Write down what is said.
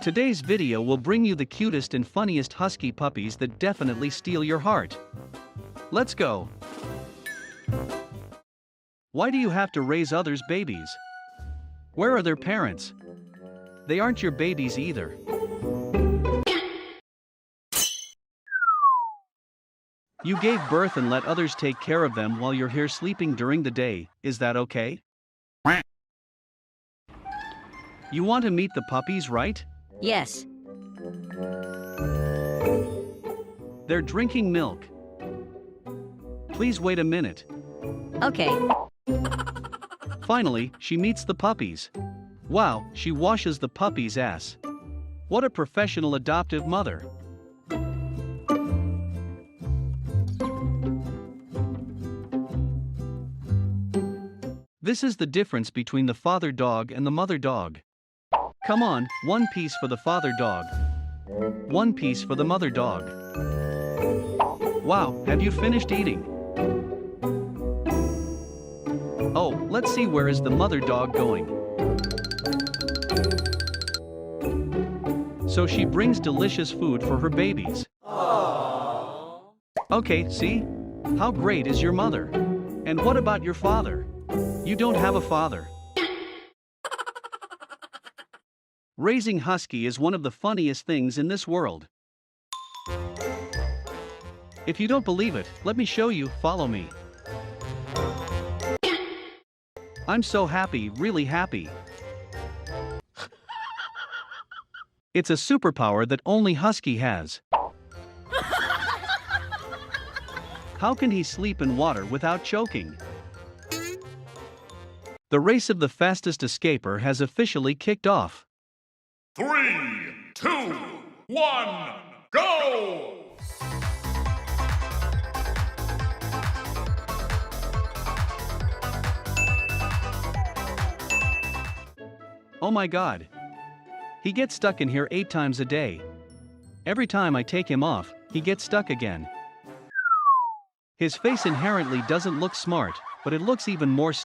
Today's video will bring you the cutest and funniest husky puppies that definitely steal your heart. Let's go! Why do you have to raise others' babies? Where are their parents? They aren't your babies either. You gave birth and let others take care of them while you're here sleeping during the day, is that okay? You want to meet the puppies, right? Yes. They're drinking milk. Please wait a minute. Okay. Finally, she meets the puppies. Wow, she washes the puppy's ass. What a professional adoptive mother. This is the difference between the father dog and the mother dog. Come on, one piece for the father dog. One piece for the mother dog. Wow, have you finished eating? Oh, let's see, where is the mother dog going? So she brings delicious food for her babies. Okay, see? How great is your mother? And what about your father? You don't have a father. Raising husky is one of the funniest things in this world. If you don't believe it, let me show you, follow me. I'm so happy, really happy. It's a superpower that only Husky has. How can he sleep in water without choking? The race of the fastest escaper has officially kicked off. 3, 2, 1, go! Oh my God. He gets stuck in here 8 times a day. Every time I take him off, he gets stuck again. His face inherently doesn't look smart, but it looks even more